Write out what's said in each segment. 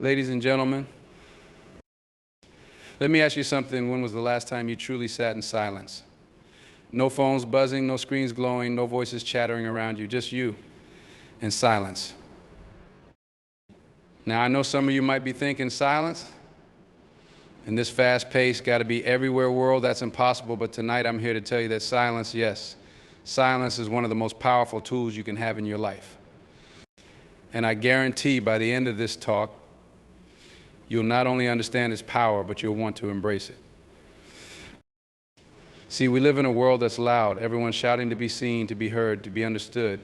Ladies and gentlemen, let me ask you something. When was the last time you truly sat in silence? No phones buzzing, no screens glowing, no voices chattering around you, just you in silence. Now, I know some of you might be thinking, silence? In this fast-paced, gotta-be-everywhere world, that's impossible, but tonight I'm here to tell you that silence, yes, silence is one of the most powerful tools you can have in your life. And I guarantee by the end of this talk, you'll not only understand its power, but you'll want to embrace it. See, we live in a world that's loud. Everyone's shouting to be seen, to be heard, to be understood.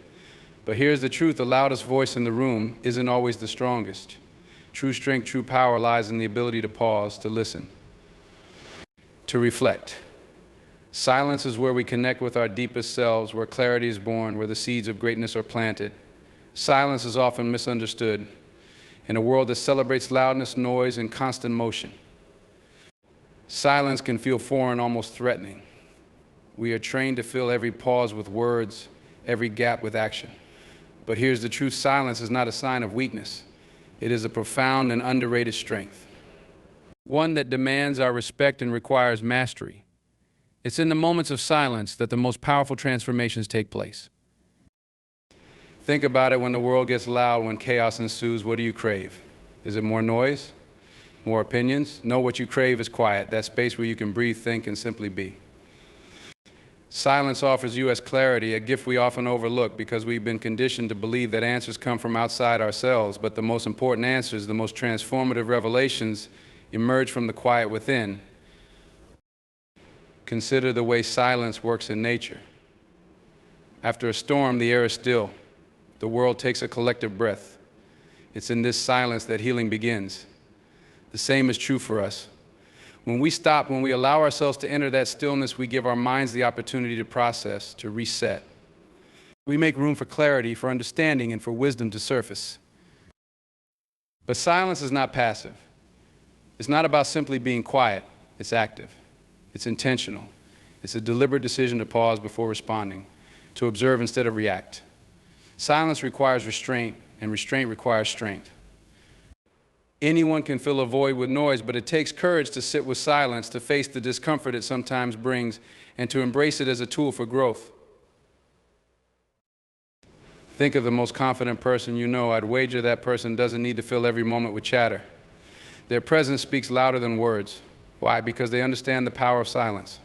But here's the truth: the loudest voice in the room isn't always the strongest. True strength, true power lies in the ability to pause, to listen, to reflect. Silence is where we connect with our deepest selves, where clarity is born, where the seeds of greatness are planted. Silence is often misunderstood in a world that celebrates loudness, noise, and constant motion. Silence can feel foreign, almost threatening. We are trained to fill every pause with words, every gap with action. But here's the truth: silence is not a sign of weakness. It is a profound and underrated strength, one that demands our respect and requires mastery. It's in the moments of silence that the most powerful transformations take place. Think about it: when the world gets loud, when chaos ensues, what do you crave? Is it more noise? More opinions? No, what you crave is quiet, that space where you can breathe, think, and simply be. Silence offers you as clarity, a gift we often overlook because we've been conditioned to believe that answers come from outside ourselves, but the most important answers, the most transformative revelations, emerge from the quiet within. Consider the way silence works in nature. After a storm, the air is still. The world takes a collective breath. It's in this silence that healing begins. The same is true for us. When we stop, when we allow ourselves to enter that stillness, we give our minds the opportunity to process, to reset. We make room for clarity, for understanding, and for wisdom to surface. But silence is not passive. It's not about simply being quiet. It's active. It's intentional. It's a deliberate decision to pause before responding, to observe instead of react. Silence requires restraint, and restraint requires strength. Anyone can fill a void with noise, but it takes courage to sit with silence, to face the discomfort it sometimes brings, and to embrace it as a tool for growth. Think of the most confident person you know. I'd wager that person doesn't need to fill every moment with chatter. Their presence speaks louder than words. Why? Because they understand the power of silence.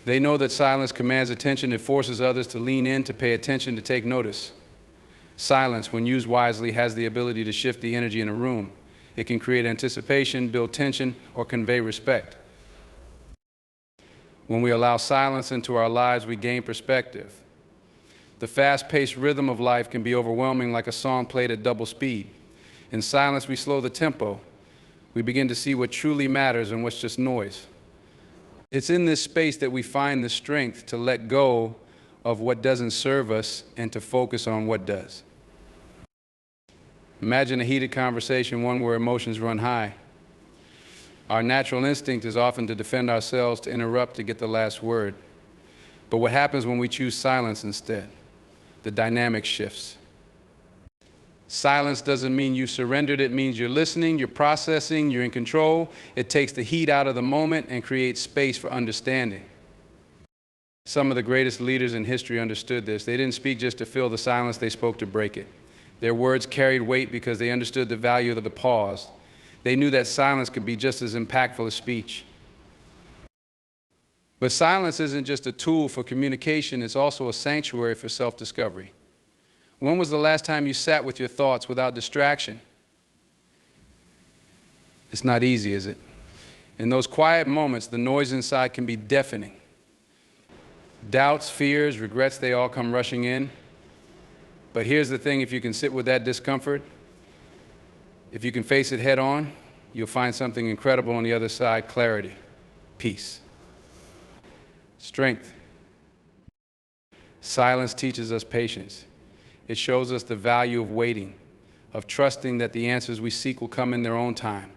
They know that silence commands attention. It forces others to lean in, to pay attention, to take notice. Silence, when used wisely, has the ability to shift the energy in a room. It can create anticipation, build tension, or convey respect. When we allow silence into our lives, we gain perspective. The fast-paced rhythm of life can be overwhelming, like a song played at double speed. In silence, we slow the tempo. We begin to see what truly matters and what's just noise. It's in this space that we find the strength to let go of what doesn't serve us and to focus on what does. Imagine a heated conversation, one where emotions run high. Our natural instinct is often to defend ourselves, to interrupt, to get the last word. But what happens when we choose silence instead? The dynamic shifts. Silence doesn't mean you surrendered. It means you're listening, you're processing, you're in control. It takes the heat out of the moment and creates space for understanding. Some of the greatest leaders in history understood this. They didn't speak just to fill the silence, they spoke to break it. Their words carried weight because they understood the value of the pause. They knew that silence could be just as impactful as speech. But silence isn't just a tool for communication, it's also a sanctuary for self-discovery. When was the last time you sat with your thoughts without distraction? It's not easy, is it? In those quiet moments, the noise inside can be deafening. Doubts, fears, regrets, they all come rushing in. But here's the thing: if you can sit with that discomfort, if you can face it head on, you'll find something incredible on the other side: clarity, peace, strength. Silence teaches us patience. It shows us the value of waiting, of trusting that the answers we seek will come in their own time.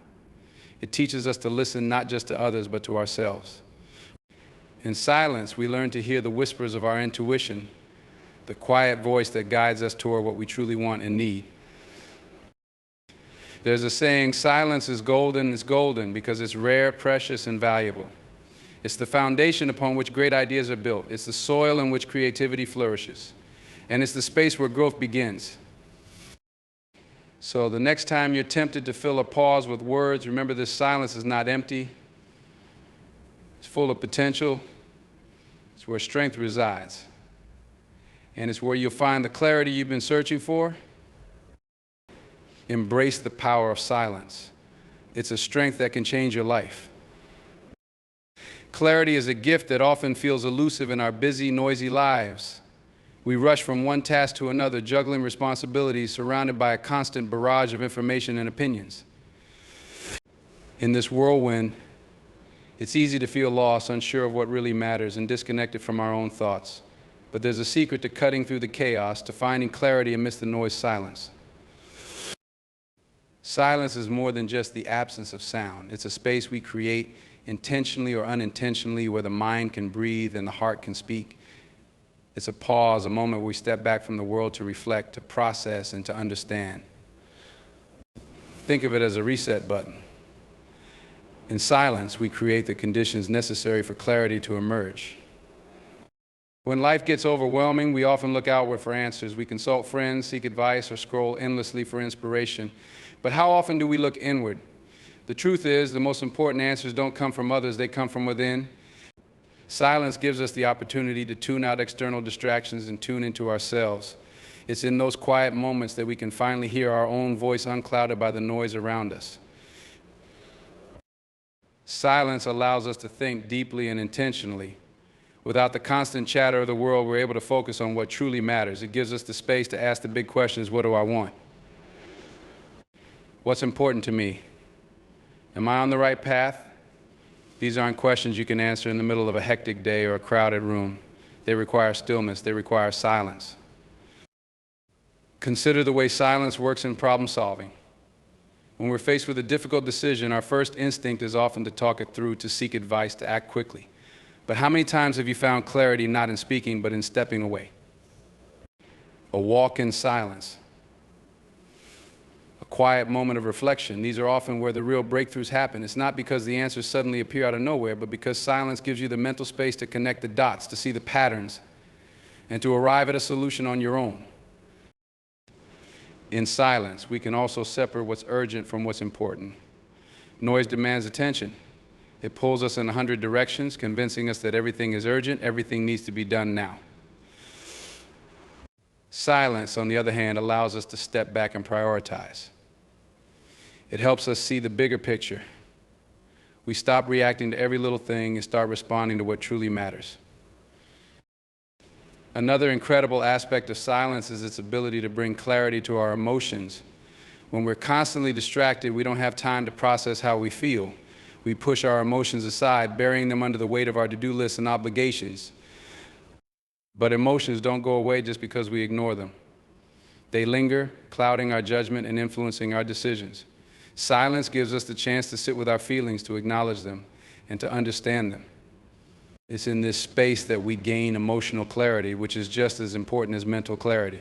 It teaches us to listen not just to others, but to ourselves. In silence, we learn to hear the whispers of our intuition, the quiet voice that guides us toward what we truly want and need. There's a saying, silence is golden, it's golden because it's rare, precious, and valuable. It's the foundation upon which great ideas are built. It's the soil in which creativity flourishes. And it's the space where growth begins. So the next time you're tempted to fill a pause with words, remember this silence is not empty. It's full of potential. It's where strength resides. And it's where you'll find the clarity you've been searching for. Embrace the power of silence. It's a strength that can change your life. Clarity is a gift that often feels elusive in our busy, noisy lives. We rush from one task to another, juggling responsibilities, surrounded by a constant barrage of information and opinions. In this whirlwind, it's easy to feel lost, unsure of what really matters, and disconnected from our own thoughts. But there's a secret to cutting through the chaos, to finding clarity amidst the noise silence. Silence is more than just the absence of sound. It's a space we create intentionally or unintentionally, where the mind can breathe and the heart can speak. It's a pause, a moment where we step back from the world to reflect, to process, and to understand. Think of it as a reset button. In silence, we create the conditions necessary for clarity to emerge. When life gets overwhelming, we often look outward for answers. We consult friends, seek advice, or scroll endlessly for inspiration. But how often do we look inward? The truth is, the most important answers don't come from others, they come from within. Silence gives us the opportunity to tune out external distractions and tune into ourselves. It's in those quiet moments that we can finally hear our own voice unclouded by the noise around us. Silence allows us to think deeply and intentionally. Without the constant chatter of the world, we're able to focus on what truly matters. It gives us the space to ask the big questions: what do I want? What's important to me? Am I on the right path? These aren't questions you can answer in the middle of a hectic day or a crowded room. They require stillness. They require silence. Consider the way silence works in problem solving. When we're faced with a difficult decision, our first instinct is often to talk it through, to seek advice, to act quickly. But how many times have you found clarity not in speaking, but in stepping away? A walk in silence. A quiet moment of reflection. These are often where the real breakthroughs happen. It's not because the answers suddenly appear out of nowhere, but because silence gives you the mental space to connect the dots, to see the patterns, and to arrive at a solution on your own. In silence, we can also separate what's urgent from what's important. Noise demands attention. It pulls us in 100 directions, convincing us that everything is urgent, everything needs to be done now. Silence, on the other hand, allows us to step back and prioritize. It helps us see the bigger picture. We stop reacting to every little thing and start responding to what truly matters. Another incredible aspect of silence is its ability to bring clarity to our emotions. When we're constantly distracted, we don't have time to process how we feel. We push our emotions aside, burying them under the weight of our to-do lists and obligations. But emotions don't go away just because we ignore them. They linger, clouding our judgment and influencing our decisions. Silence gives us the chance to sit with our feelings, to acknowledge them, and to understand them. It's in this space that we gain emotional clarity, which is just as important as mental clarity.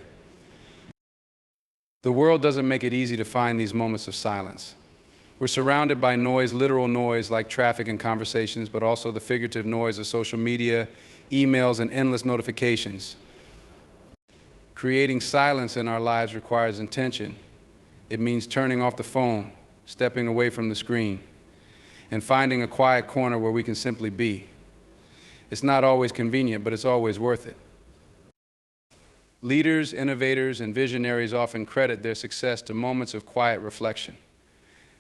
The world doesn't make it easy to find these moments of silence. We're surrounded by noise, literal noise like traffic and conversations, but also the figurative noise of social media, emails, and endless notifications. Creating silence in our lives requires intention. It means turning off the phone, stepping away from the screen, and finding a quiet corner where we can simply be. It's not always convenient, but it's always worth it. Leaders, innovators, and visionaries often credit their success to moments of quiet reflection.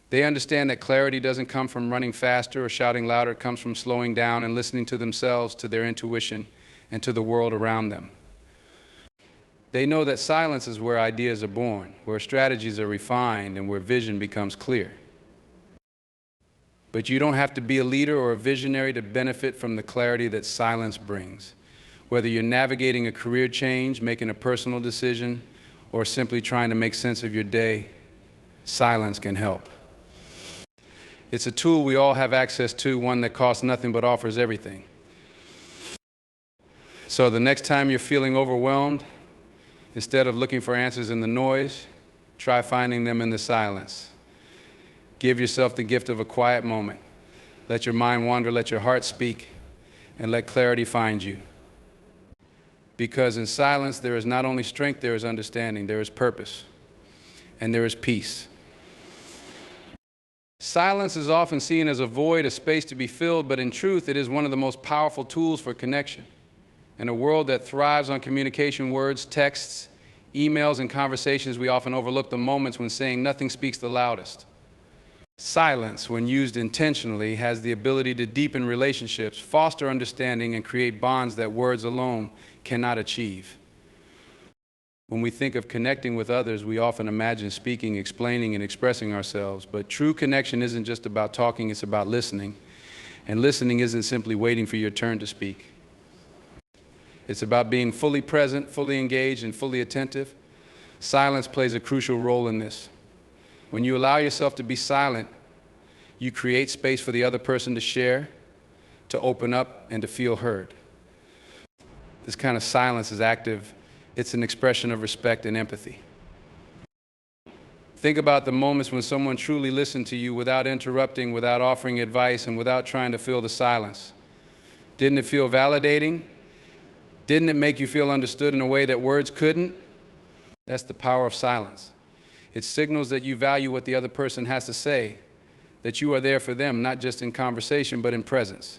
They understand that clarity doesn't come from running faster or shouting louder. It comes from slowing down and listening to themselves, to their intuition, and to the world around them. They know that silence is where ideas are born, where strategies are refined, and where vision becomes clear. But you don't have to be a leader or a visionary to benefit from the clarity that silence brings. Whether you're navigating a career change, making a personal decision, or simply trying to make sense of your day, silence can help. It's a tool we all have access to, one that costs nothing but offers everything. So the next time you're feeling overwhelmed, instead of looking for answers in the noise, try finding them in the silence. Give yourself the gift of a quiet moment. Let your mind wander, let your heart speak, and let clarity find you. Because in silence, there is not only strength, there is understanding, there is purpose, and there is peace. Silence is often seen as a void, a space to be filled, but in truth, it is one of the most powerful tools for connection. In a world that thrives on communication, words, texts, emails, and conversations, we often overlook the moments when saying nothing speaks the loudest. Silence, when used intentionally, has the ability to deepen relationships, foster understanding, and create bonds that words alone cannot achieve. When we think of connecting with others, we often imagine speaking, explaining, and expressing ourselves. But true connection isn't just about talking, it's about listening. And listening isn't simply waiting for your turn to speak. It's about being fully present, fully engaged, and fully attentive. Silence plays a crucial role in this. When you allow yourself to be silent, you create space for the other person to share, to open up, and to feel heard. This kind of silence is active. It's an expression of respect and empathy. Think about the moments when someone truly listened to you without interrupting, without offering advice, and without trying to fill the silence. Didn't it feel validating? Didn't it make you feel understood in a way that words couldn't? That's the power of silence. It signals that you value what the other person has to say, that you are there for them, not just in conversation, but in presence.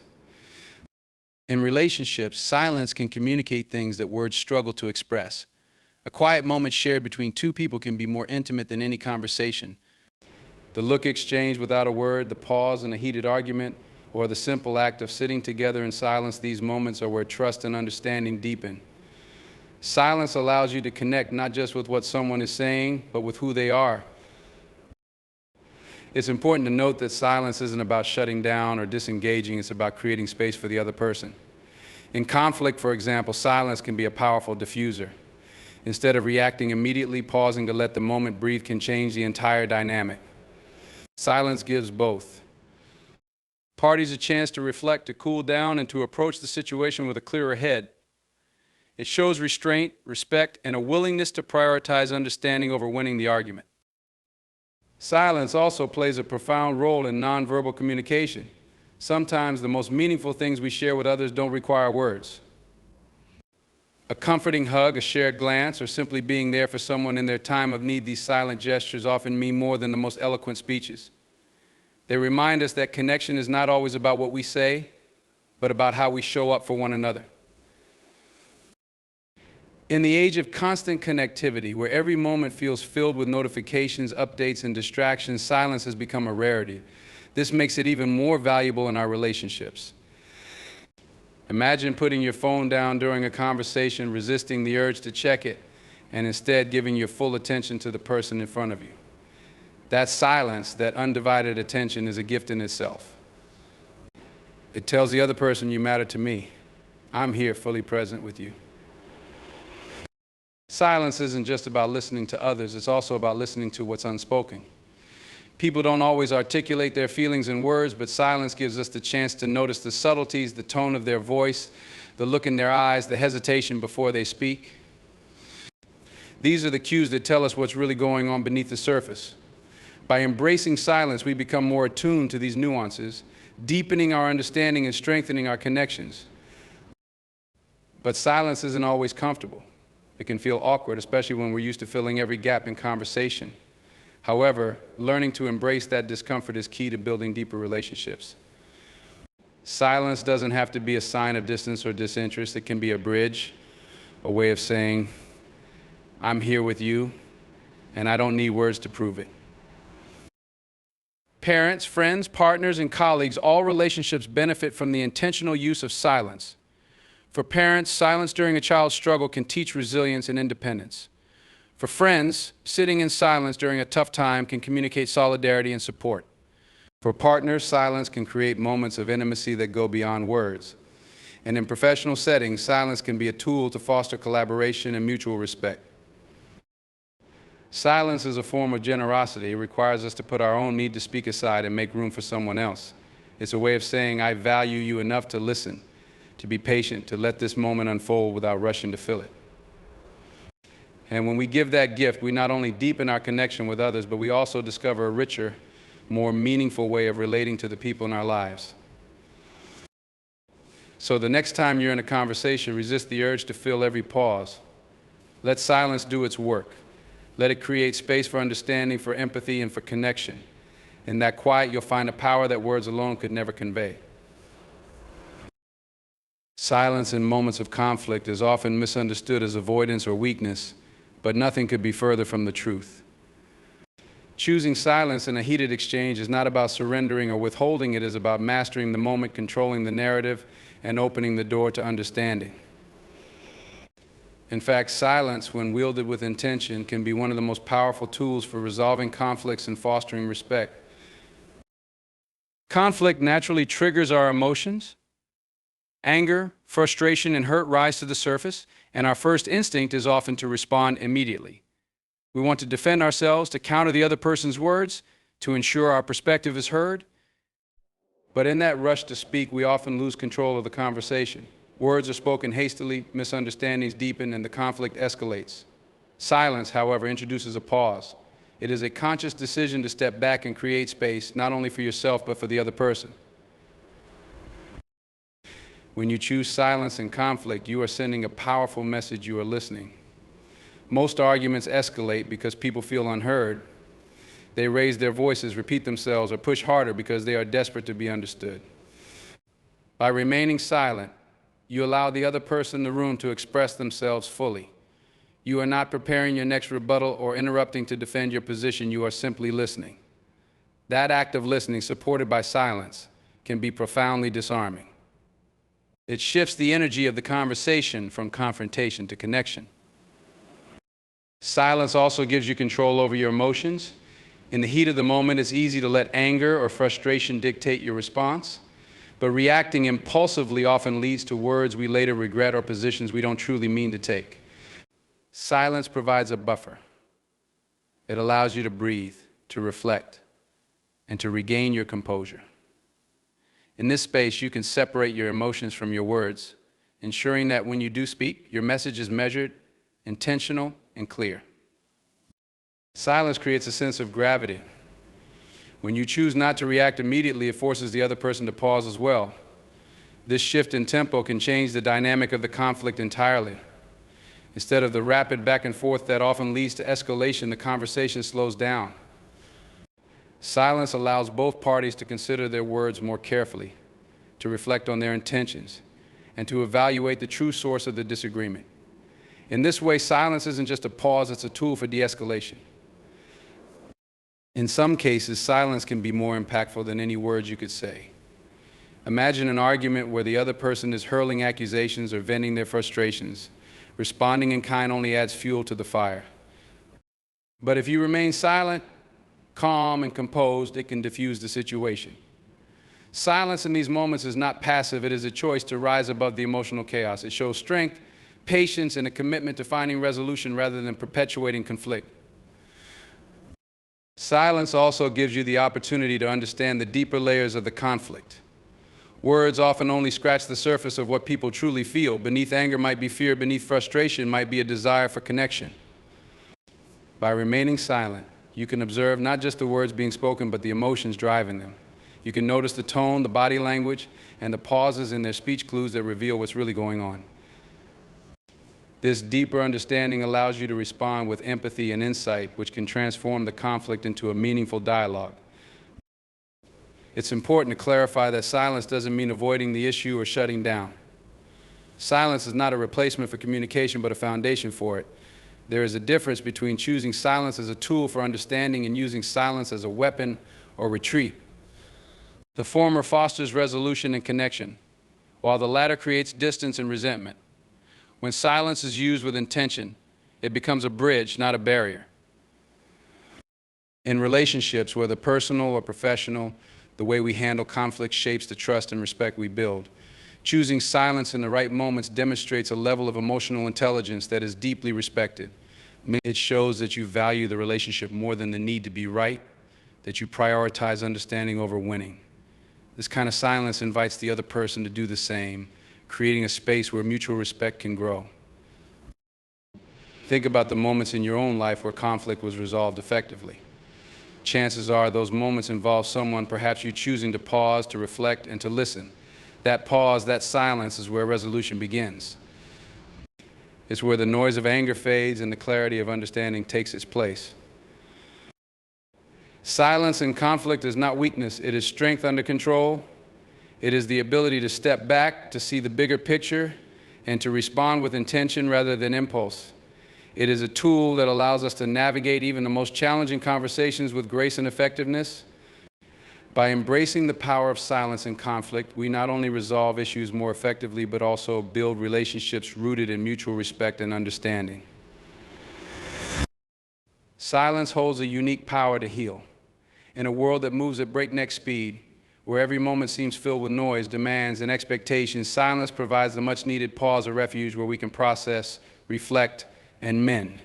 In relationships, silence can communicate things that words struggle to express. A quiet moment shared between two people can be more intimate than any conversation. The look exchanged without a word, the pause in a heated argument, or the simple act of sitting together in silence, these moments are where trust and understanding deepen. Silence allows you to connect not just with what someone is saying, but with who they are. It's important to note that silence isn't about shutting down or disengaging, it's about creating space for the other person. In conflict, for example, silence can be a powerful diffuser. Instead of reacting immediately, pausing to let the moment breathe can change the entire dynamic. Silence gives both parties a chance to reflect, to cool down, and to approach the situation with a clearer head. It shows restraint, respect, and a willingness to prioritize understanding over winning the argument. Silence also plays a profound role in nonverbal communication. Sometimes the most meaningful things we share with others don't require words. A comforting hug, a shared glance, or simply being there for someone in their time of need, these silent gestures often mean more than the most eloquent speeches. They remind us that connection is not always about what we say, but about how we show up for one another. In the age of constant connectivity, where every moment feels filled with notifications, updates, and distractions, silence has become a rarity. This makes it even more valuable in our relationships. Imagine putting your phone down during a conversation, resisting the urge to check it, and instead giving your full attention to the person in front of you. That silence, that undivided attention, is a gift in itself. It tells the other person, you matter to me. I'm here fully present with you. Silence isn't just about listening to others, it's also about listening to what's unspoken. People don't always articulate their feelings in words, but silence gives us the chance to notice the subtleties, the tone of their voice, the look in their eyes, the hesitation before they speak. These are the cues that tell us what's really going on beneath the surface. By embracing silence, we become more attuned to these nuances, deepening our understanding and strengthening our connections. But silence isn't always comfortable. It can feel awkward, especially when we're used to filling every gap in conversation. However, learning to embrace that discomfort is key to building deeper relationships. Silence doesn't have to be a sign of distance or disinterest. It can be a bridge, a way of saying, I'm here with you, and I don't need words to prove it. Parents, friends, partners, and colleagues, all relationships benefit from the intentional use of silence. For parents, silence during a child's struggle can teach resilience and independence. For friends, sitting in silence during a tough time can communicate solidarity and support. For partners, silence can create moments of intimacy that go beyond words. And in professional settings, silence can be a tool to foster collaboration and mutual respect. Silence is a form of generosity. It requires us to put our own need to speak aside and make room for someone else. It's a way of saying, I value you enough to listen, to be patient, to let this moment unfold without rushing to fill it. And when we give that gift, we not only deepen our connection with others, but we also discover a richer, more meaningful way of relating to the people in our lives. So the next time you're in a conversation, resist the urge to fill every pause. Let silence do its work. Let it create space for understanding, for empathy, and for connection. In that quiet, you'll find a power that words alone could never convey. Silence in moments of conflict is often misunderstood as avoidance or weakness, but nothing could be further from the truth. Choosing silence in a heated exchange is not about surrendering or withholding, it is about mastering the moment, controlling the narrative, and opening the door to understanding. In fact, silence, when wielded with intention, can be one of the most powerful tools for resolving conflicts and fostering respect. Conflict naturally triggers our emotions. Anger, frustration, and hurt rise to the surface, and our first instinct is often to respond immediately. We want to defend ourselves, to counter the other person's words, to ensure our perspective is heard. But in that rush to speak, we often lose control of the conversation. Words are spoken hastily, misunderstandings deepen, and the conflict escalates. Silence, however, introduces a pause. It is a conscious decision to step back and create space, not only for yourself, but for the other person. When you choose silence in conflict, you are sending a powerful message: you are listening. Most arguments escalate because people feel unheard. They raise their voices, repeat themselves, or push harder because they are desperate to be understood. By remaining silent, you allow the other person in the room to express themselves fully. You are not preparing your next rebuttal or interrupting to defend your position, you are simply listening. That act of listening, supported by silence, can be profoundly disarming. It shifts the energy of the conversation from confrontation to connection. Silence also gives you control over your emotions. In the heat of the moment, it's easy to let anger or frustration dictate your response, but reacting impulsively often leads to words we later regret or positions we don't truly mean to take. Silence provides a buffer. It allows you to breathe, to reflect, and to regain your composure. In this space, you can separate your emotions from your words, ensuring that when you do speak, your message is measured, intentional, and clear. Silence creates a sense of gravity. When you choose not to react immediately, it forces the other person to pause as well. This shift in tempo can change the dynamic of the conflict entirely. Instead of the rapid back and forth that often leads to escalation, the conversation slows down. Silence allows both parties to consider their words more carefully, to reflect on their intentions, and to evaluate the true source of the disagreement. In this way, silence isn't just a pause, it's a tool for de-escalation. In some cases, silence can be more impactful than any words you could say. Imagine an argument where the other person is hurling accusations or venting their frustrations. Responding in kind only adds fuel to the fire. But if you remain silent, calm, and composed, it can diffuse the situation. Silence in these moments is not passive, it is a choice to rise above the emotional chaos. It shows strength, patience, and a commitment to finding resolution rather than perpetuating conflict. Silence also gives you the opportunity to understand the deeper layers of the conflict. Words often only scratch the surface of what people truly feel. Beneath anger might be fear, beneath frustration might be a desire for connection. By remaining silent, you can observe not just the words being spoken, but the emotions driving them. You can notice the tone, the body language, and the pauses in their speech clues that reveal what's really going on. This deeper understanding allows you to respond with empathy and insight, which can transform the conflict into a meaningful dialogue. It's important to clarify that silence doesn't mean avoiding the issue or shutting down. Silence is not a replacement for communication, but a foundation for it. There is a difference between choosing silence as a tool for understanding and using silence as a weapon or retreat. The former fosters resolution and connection, while the latter creates distance and resentment. When silence is used with intention, it becomes a bridge, not a barrier. In relationships, whether personal or professional, the way we handle conflict shapes the trust and respect we build. Choosing silence in the right moments demonstrates a level of emotional intelligence that is deeply respected. It shows that you value the relationship more than the need to be right, that you prioritize understanding over winning. This kind of silence invites the other person to do the same, creating a space where mutual respect can grow. Think about the moments in your own life where conflict was resolved effectively. chances are those moments involve someone, perhaps you choosing to pause, to reflect, and to listen. That pause, that silence is where resolution begins. It's where the noise of anger fades and the clarity of understanding takes its place. Silence in conflict is not weakness, it is strength under control. It is the ability to step back, to see the bigger picture, and to respond with intention rather than impulse. It is a tool that allows us to navigate even the most challenging conversations with grace and effectiveness. By embracing the power of silence in conflict, we not only resolve issues more effectively, but also build relationships rooted in mutual respect and understanding. Silence holds a unique power to heal. In a world that moves at breakneck speed, where every moment seems filled with noise, demands, and expectations, silence provides the much-needed pause or refuge where we can process, reflect, and mend.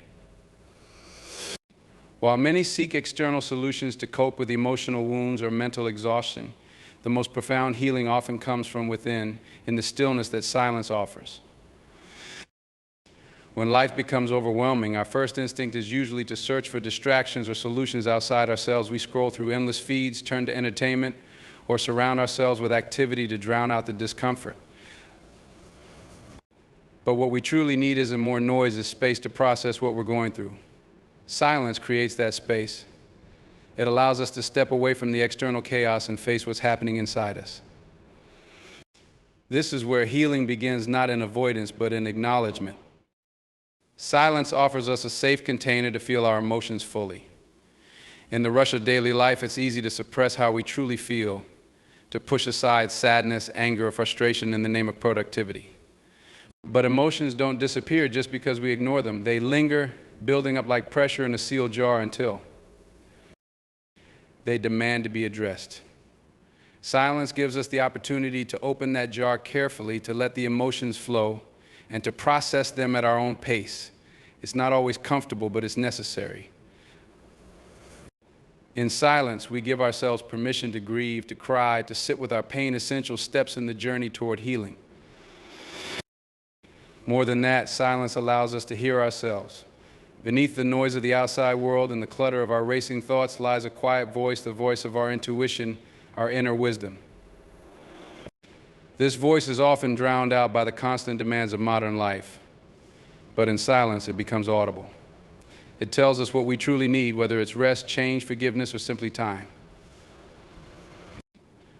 While many seek external solutions to cope with emotional wounds or mental exhaustion, the most profound healing often comes from within, in the stillness that silence offers. When life becomes overwhelming, our first instinct is usually to search for distractions or solutions outside ourselves. We scroll through endless feeds, turn to entertainment, or surround ourselves with activity to drown out the discomfort. But what we truly need isn't more noise, it's space to process what we're going through. Silence creates that space. It allows us to step away from the external chaos and face what's happening inside us. This is where healing begins, not in avoidance, but in acknowledgement. Silence offers us a safe container to feel our emotions fully. In the rush of daily life, it's easy to suppress how we truly feel, to push aside sadness, anger, or frustration in the name of productivity. But emotions don't disappear just because we ignore them. They linger, building up like pressure in a sealed jar until they demand to be addressed. Silence gives us the opportunity to open that jar carefully, to let the emotions flow, and to process them at our own pace. It's not always comfortable, but it's necessary. In silence, we give ourselves permission to grieve, to cry, to sit with our pain, essential steps in the journey toward healing. More than that, silence allows us to hear ourselves. Beneath the noise of the outside world and the clutter of our racing thoughts lies a quiet voice, the voice of our intuition, our inner wisdom. This voice is often drowned out by the constant demands of modern life, but in silence it becomes audible. It tells us what we truly need, whether it's rest, change, forgiveness, or simply time.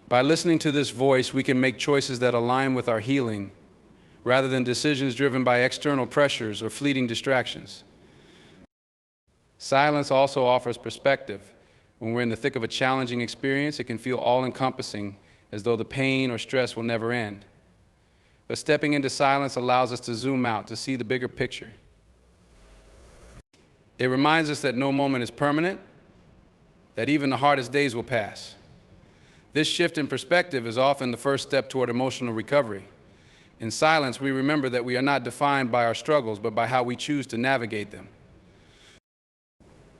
By listening to this voice, we can make choices that align with our healing, rather than decisions driven by external pressures or fleeting distractions. Silence also offers perspective. When we're in the thick of a challenging experience, it can feel all-encompassing, as though the pain or stress will never end. But stepping into silence allows us to zoom out, to see the bigger picture. It reminds us that no moment is permanent, that even the hardest days will pass. This shift in perspective is often the first step toward emotional recovery. In silence, we remember that we are not defined by our struggles, but by how we choose to navigate them.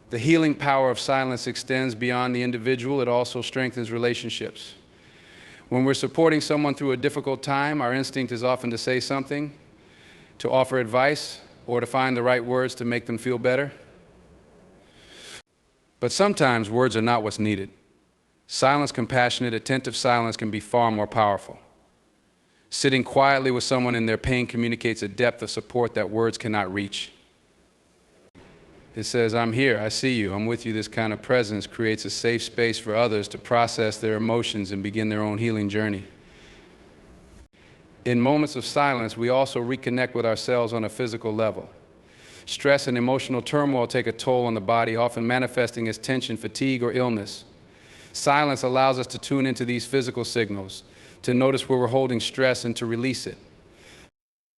The healing power of silence extends beyond the individual. It also strengthens relationships. When we're supporting someone through a difficult time, our instinct is often to say something, to offer advice, or to find the right words to make them feel better. But sometimes words are not what's needed. Silence, compassionate, attentive silence can be far more powerful. Sitting quietly with someone in their pain communicates a depth of support that words cannot reach. It says, "I'm here, I see you, I'm with you." This kind of presence creates a safe space for others to process their emotions and begin their own healing journey. In moments of silence, we also reconnect with ourselves on a physical level. Stress and emotional turmoil take a toll on the body, often manifesting as tension, fatigue, or illness. Silence allows us to tune into these physical signals, to notice where we're holding stress and to release it.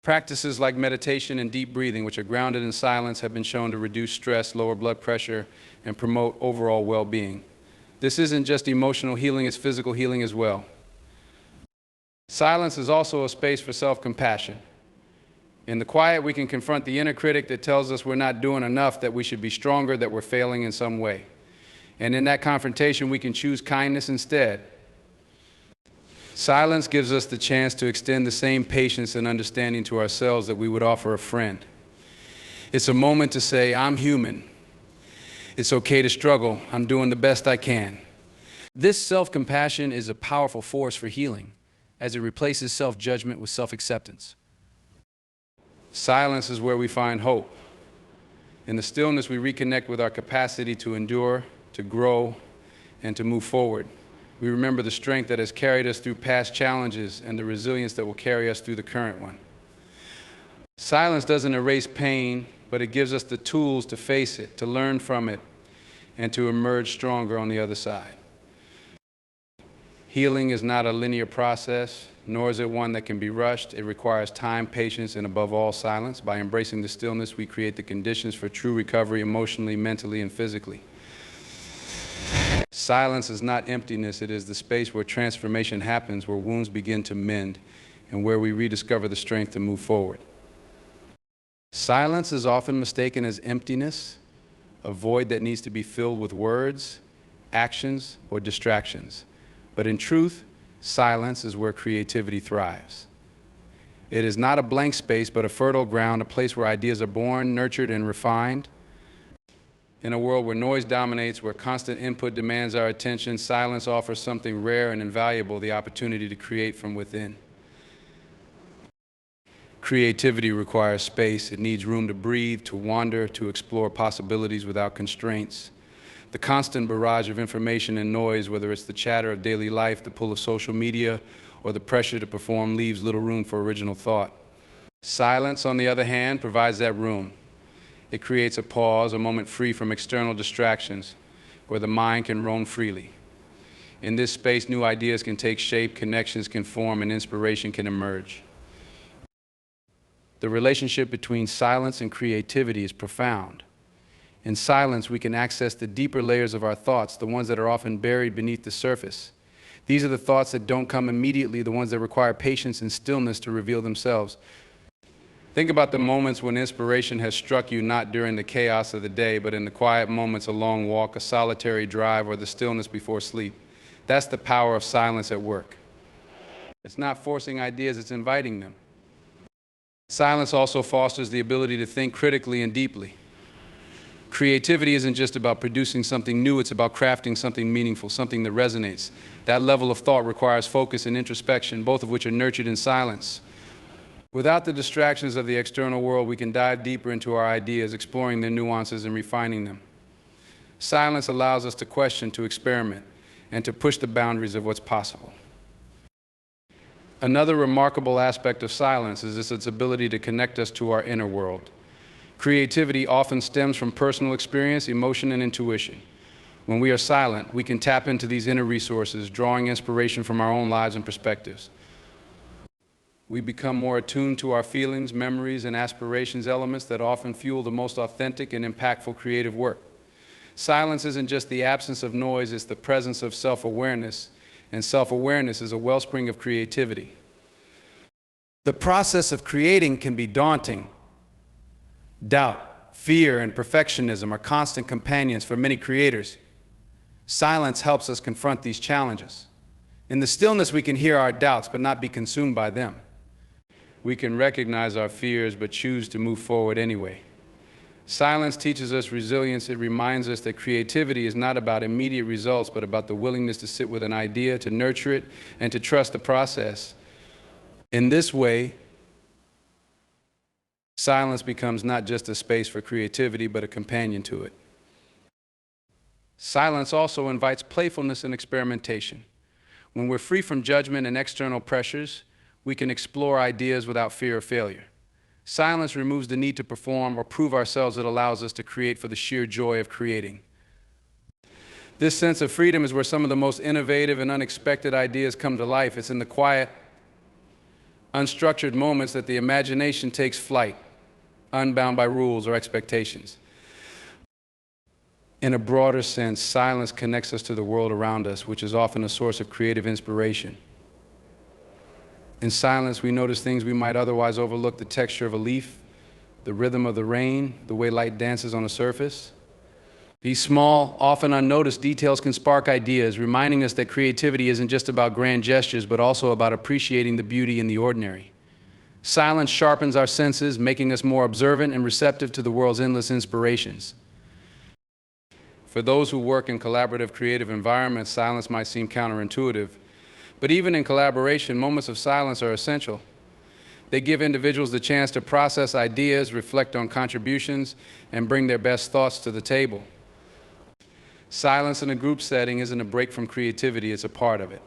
Practices like meditation and deep breathing, which are grounded in silence, have been shown to reduce stress, lower blood pressure, and promote overall well-being. This isn't just emotional healing, it's physical healing as well. Silence is also a space for self-compassion. In the quiet, we can confront the inner critic that tells us we're not doing enough, that we should be stronger, that we're failing in some way. And in that confrontation, we can choose kindness instead. Silence gives us the chance to extend the same patience and understanding to ourselves that we would offer a friend. It's a moment to say, "I'm human." It's okay to struggle. I'm doing the best I can. This self-compassion is a powerful force for healing, as it replaces self-judgment with self-acceptance. Silence is where we find hope. In the stillness, we reconnect with our capacity to endure, to grow, and to move forward. We remember the strength that has carried us through past challenges and the resilience that will carry us through the current one. Silence doesn't erase pain, but it gives us the tools to face it, to learn from it, and to emerge stronger on the other side. Healing is not a linear process, nor is it one that can be rushed. It requires time, patience, and above all, silence. By embracing the stillness, we create the conditions for true recovery emotionally, mentally, and physically. Silence is not emptiness. It is the space where transformation happens, where wounds begin to mend, and where we rediscover the strength to move forward. Silence is often mistaken as emptiness, a void that needs to be filled with words, actions, or distractions. But in truth, silence is where creativity thrives. It is not a blank space, but a fertile ground, a place where ideas are born, nurtured, and refined. In a world where noise dominates, where constant input demands our attention, silence offers something rare and invaluable, the opportunity to create from within. Creativity requires space. It needs room to breathe, to wander, to explore possibilities without constraints. The constant barrage of information and noise, whether it's the chatter of daily life, the pull of social media, or the pressure to perform, leaves little room for original thought. Silence, on the other hand, provides that room. It creates a pause, a moment free from external distractions, where the mind can roam freely. In this space, new ideas can take shape, connections can form, and inspiration can emerge. The relationship between silence and creativity is profound. In silence, we can access the deeper layers of our thoughts, the ones that are often buried beneath the surface. These are the thoughts that don't come immediately, the ones that require patience and stillness to reveal themselves. Think about the moments when inspiration has struck you not during the chaos of the day, but in the quiet moments, a long walk, a solitary drive, or the stillness before sleep. That's the power of silence at work. It's not forcing ideas, it's inviting them. Silence also fosters the ability to think critically and deeply. Creativity isn't just about producing something new, it's about crafting something meaningful, something that resonates. That level of thought requires focus and introspection, both of which are nurtured in silence. Without the distractions of the external world, we can dive deeper into our ideas, exploring their nuances and refining them. Silence allows us to question, to experiment, and to push the boundaries of what's possible. Another remarkable aspect of silence is its ability to connect us to our inner world. Creativity often stems from personal experience, emotion, and intuition. When we are silent, we can tap into these inner resources, drawing inspiration from our own lives and perspectives. We become more attuned to our feelings, memories, and aspirations, elements that often fuel the most authentic and impactful creative work. Silence isn't just the absence of noise, it's the presence of self-awareness, and self-awareness is a wellspring of creativity. The process of creating can be daunting. Doubt, fear, and perfectionism are constant companions for many creators. Silence helps us confront these challenges. In the stillness, we can hear our doubts, but not be consumed by them. We can recognize our fears, but choose to move forward anyway. Silence teaches us resilience. It reminds us that creativity is not about immediate results, but about the willingness to sit with an idea, to nurture it, and to trust the process. In this way, silence becomes not just a space for creativity, but a companion to it. Silence also invites playfulness and experimentation. When we're free from judgment and external pressures, we can explore ideas without fear of failure. Silence removes the need to perform or prove ourselves. It allows us to create for the sheer joy of creating. This sense of freedom is where some of the most innovative and unexpected ideas come to life. It's in the quiet, unstructured moments that the imagination takes flight, unbound by rules or expectations. In a broader sense, silence connects us to the world around us, which is often a source of creative inspiration. In silence, we notice things we might otherwise overlook: the texture of a leaf, the rhythm of the rain, the way light dances on a surface. These small, often unnoticed details can spark ideas, reminding us that creativity isn't just about grand gestures, but also about appreciating the beauty in the ordinary. Silence sharpens our senses, making us more observant and receptive to the world's endless inspirations. For those who work in collaborative, creative environments, silence might seem counterintuitive. But even in collaboration, moments of silence are essential. They give individuals the chance to process ideas, reflect on contributions, and bring their best thoughts to the table. Silence in a group setting isn't a break from creativity, it's a part of it.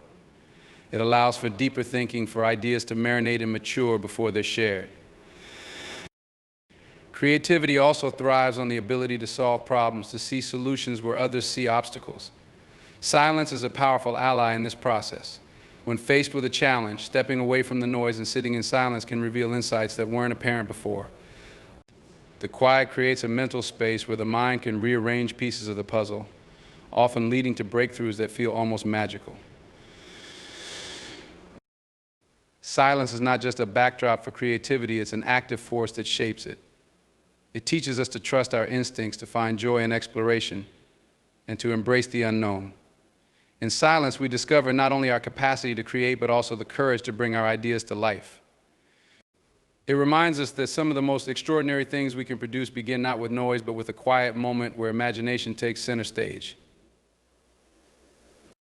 It allows for deeper thinking, for ideas to marinate and mature before they're shared. Creativity also thrives on the ability to solve problems, to see solutions where others see obstacles. Silence is a powerful ally in this process. When faced with a challenge, stepping away from the noise and sitting in silence can reveal insights that weren't apparent before. The quiet creates a mental space where the mind can rearrange pieces of the puzzle, often leading to breakthroughs that feel almost magical. Silence is not just a backdrop for creativity, it's an active force that shapes it. It teaches us to trust our instincts, to find joy in exploration, and to embrace the unknown. In silence, we discover not only our capacity to create, but also the courage to bring our ideas to life. It reminds us that some of the most extraordinary things we can produce begin not with noise, but with a quiet moment where imagination takes center stage.